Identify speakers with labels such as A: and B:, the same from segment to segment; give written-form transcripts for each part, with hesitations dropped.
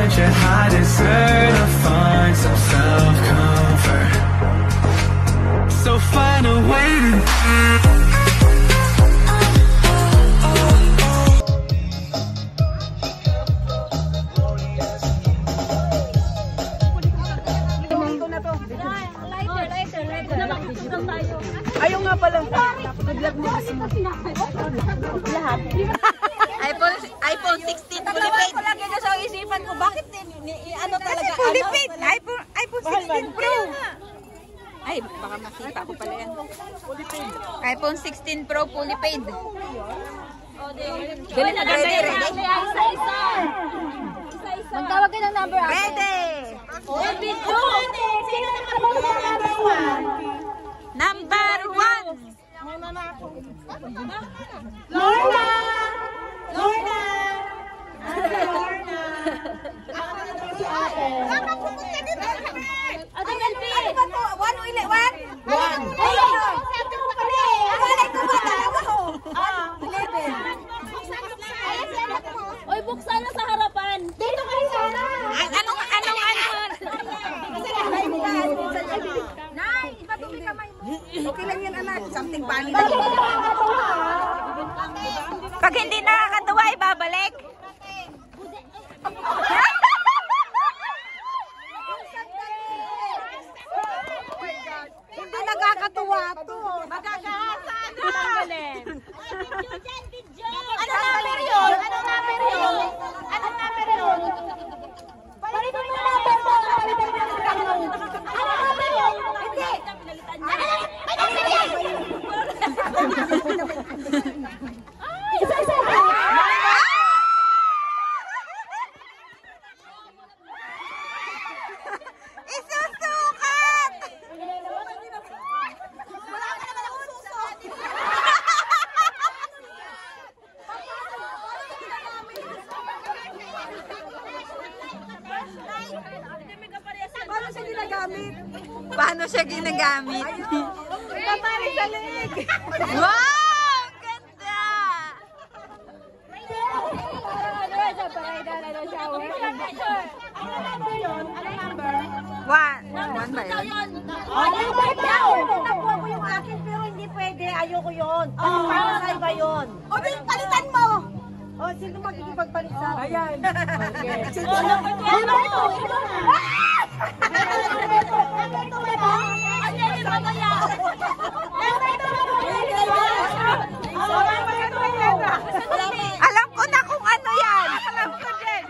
A: want you, I deserve to find some self-comfort. So find a way to
B: ayaw nga pala. Nag-vlog mo kasi. Lahat.
C: iPhone 16 fully paid.
B: Ko lang yan sa isipan ko. Bakit ano talaga?
C: Fully paid. iPhone 16 Pro. Ay, baka makita ko pala yan. iPhone 16 Pro fully paid.
B: Dali na ganda yun.
C: Isa-isa.
B: Magtawag kayo ng number.
C: Ready.
B: Sino naman ang number 1?
C: Number 1.
B: Lorna! Lorna! Lorna! Ako na naman si ate. Ano pupunta dito? Ate Melvi! Ano ba to? 1 o 11? 1. Ayun! Sabi mo pala eh! Akalay ko ba? Dalawa ko! 11. Oy, buksan na sa harapan! Dito kayo sana!
C: Anong
B: Nay, iba tong kamay mo. Okay lang yan, anak. Something funny.
C: Pag hindi nakakatuwa, ibabalik.
B: Hindi nakakatuwa to.
C: Magagahasan.
B: Tanggalin. Ano number yun? Anong number yun? Anong number yun? Palitan mo na number mo. Palitan mo na number mo. Anong number yun? Hindi. May number yan. Isa-isa.
C: Isusukat!
B: Wala ka naman akong suso. Paano siya ginagamit?
C: Paano siya ginagamit?
B: Tatali sa leg.
C: Wow! Ganda! One ba yun?
B: Nakuha ko yung akin pero hindi pwede. Ayoko yun. Para sa iba yun. O, palitan mo! O, sino magkikipagpalit sa akin? Ayan. Okay. Sino? Ano ito? Ito na.
C: Alam ko na kung ano yan! Alam ko din!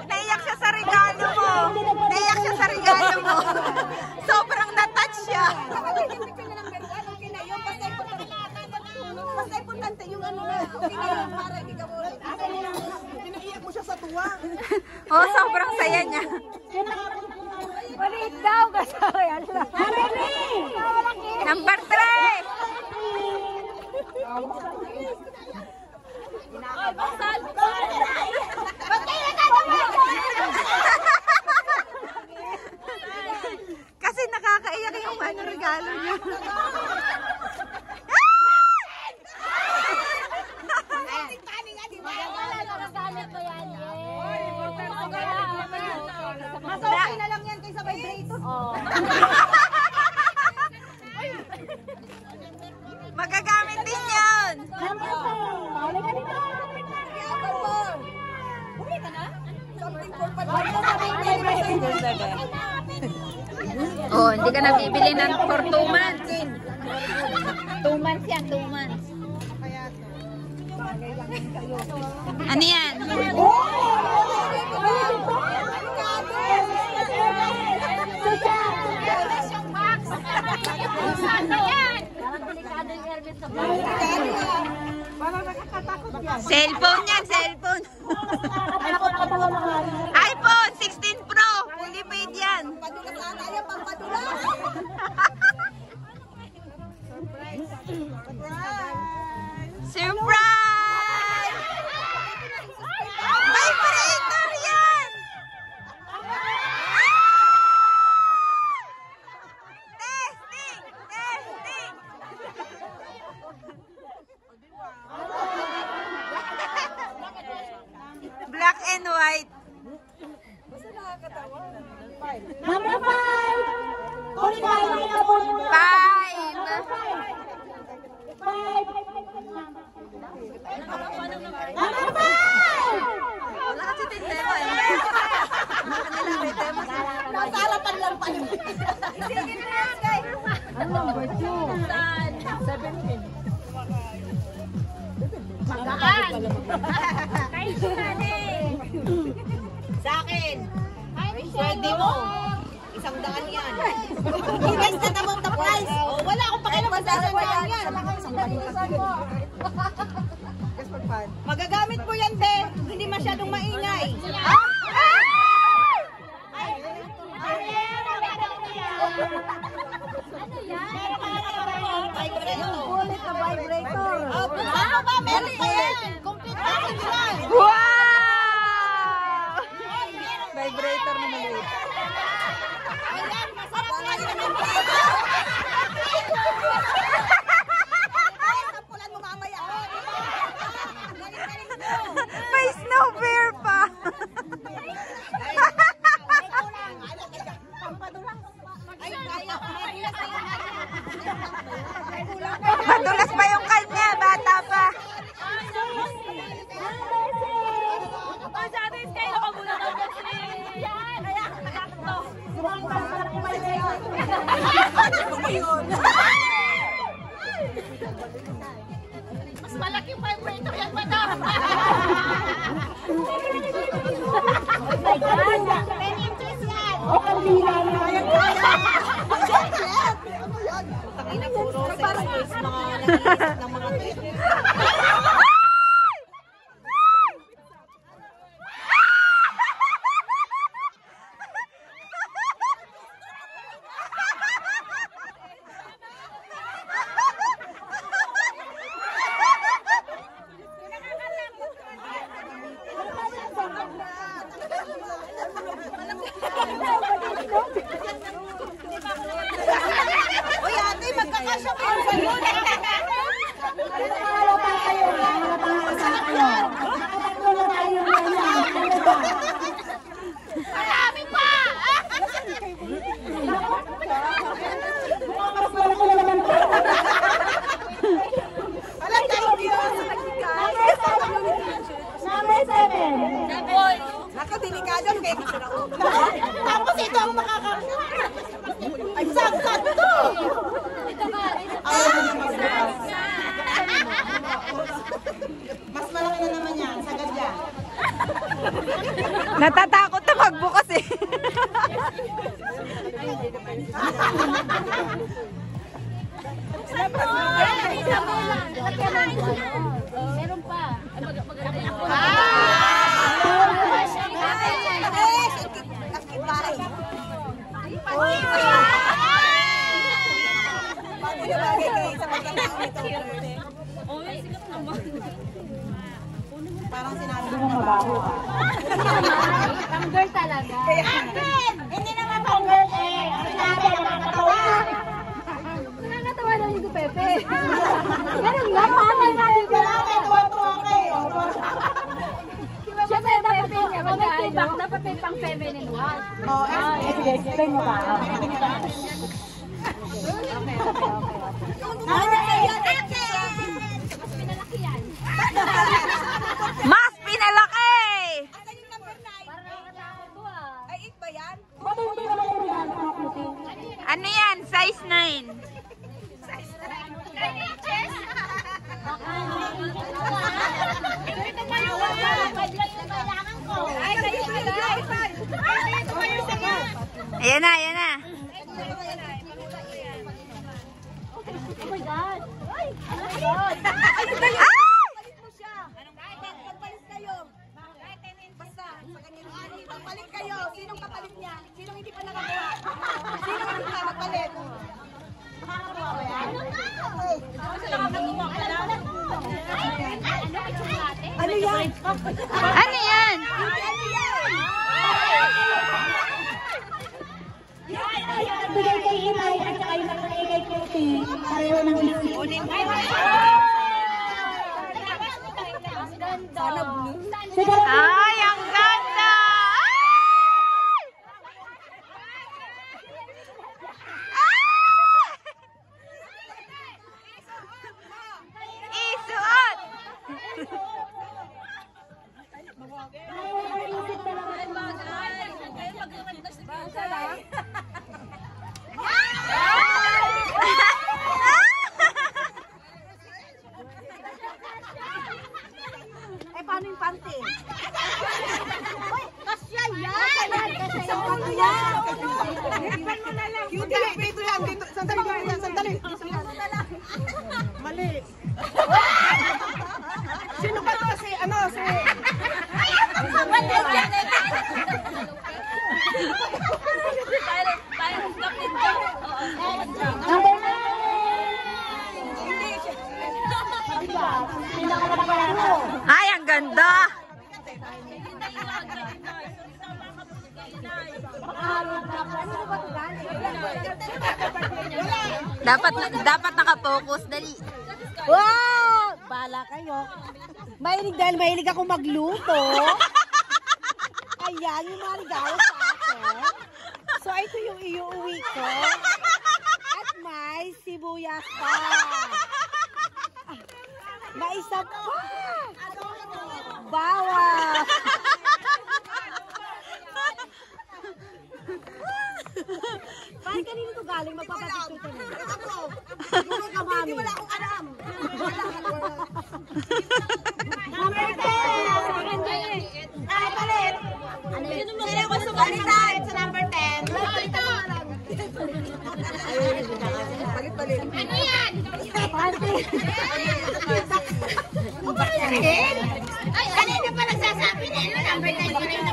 C: Naiyak siya sa regalo mo. Naiyak siya sa regalo mo. Sobrang na-touch siya.
B: Basta importante yung ano na. Okay na yun para hindi ka mo. Pinaiyak mo siya sa tuwa.
C: Oh, sobrang saya niya.
B: Maliit daw kasi.
C: Number 3. Kasi nakakaiyak yung ano regalo niya.
B: Mas okay na lang yan kaysa vibrator.
C: Magagamit din yun. Oh, hindi ka nabibili ng for 2 months. 2 months yan, 2 months. Ano yan? Cellphone yan, cellphone. iPhone 16 Pro. Hindi pwede yan. Surprise! Vibrator yan! Testing! Testing! Black and white.
B: Number 5! Huli ka, huli ka po.
C: 5.
B: Number 5!
C: Wala kasi tindero eh.
B: Nasa harapan lang pa yun. Number 2. 17. Magaan. Kayo natin. Sa akin. Pwede mo. 100 yan. Invest na naman the price. Wala akong pakialam sa 100 yan. Magagamit po yan, te. Hindi masyadong maingay. Ano yan? Vibrator. Ulit na vibrator. Ano ba? Meron pa yan. Complete pa yan.
C: Wow! Vibrator na maliit.
B: Ayan, masarap na yun. Sampulan mo mamaya.
C: May snow bear pa. Madulas pa yung kanya, bata pa.
B: Mas malaki yung vibrator yan, madam. Oh my God! 10 inches yan! O, kandila na. Tangina, puro sa space mga nag-iisip ng mga Uy, ate, magkakasya kayo sa iyo. Halata kayo. Halata kayo. Nakakatulong tayo. Marami pa! Mas malaki na naman pa. Alam tayo dito. Number 7. Nakadelikado kay tapos ito ang makakasya. Ay, sakit to! Mas malaki na naman yan, sagad yan.
C: Natatakot na magbukas eh.
B: Meron pa. Parang sinabi mo mabaho. Tanggol talaga. Hindi naman tanggol eh. Sinabi nakakatawa. Nakakatawa lang yung Pepe. Ganun lang. Mamay natin ko lang. Tuwa-tuwa kayo. Siyempre, dapat niya. Mag-feedback. Dapat may pang feminine one. Oo. Explain mo ba?
C: Mas pinalaki!
B: Asan yung number 9? Parang nakakatakot to ah. Ay, 8 ba yan?
C: Ano yan? Size 9.
B: Size 9 inches?
C: Ayan na, ayan na.
B: Oh my God! Ay! Palit mo siya! Magpalit kayo! Basta, sa kanyang ari, magpalit kayo! Sinong kapalit niya? Sinong hindi pa nakagawa? Sinong hindi pa magpalit? Ano yan?
C: Ano yan?
B: Bigay kay Inay at saka yung nakalagay kay Cutie. Pareho ng isip. Sana blue.
C: Ay, ang ganda! Isuot!
B: Eh, paano yung panty? Uy, kasya yan! Sa ulo yan! Ipan mo na lang. Cutie, dito yan. Dito. Sandali mo yan. Sandali. Mali. Sino ba to? Si, ano, si...
C: Ay, ang ganda! Dapat nakapokus, dali.
B: Wow! Bala kayo. Dahil mahilig ako magluto. Ayan yung mga regalo sa akin. So, ito yung iuwi ko. At may sibuyas pa. May isa pa. Bawang. Bakit kanino ito galing? Magpapatituto mo. Hindi ka, mami. Wala akong alam. Number 10. Ay, palit. Sino gusto balitan sa number 10? Palit. Ano yan? Palit. Ay, kanina pa nagsasabi na yun. Number 10 pa rin.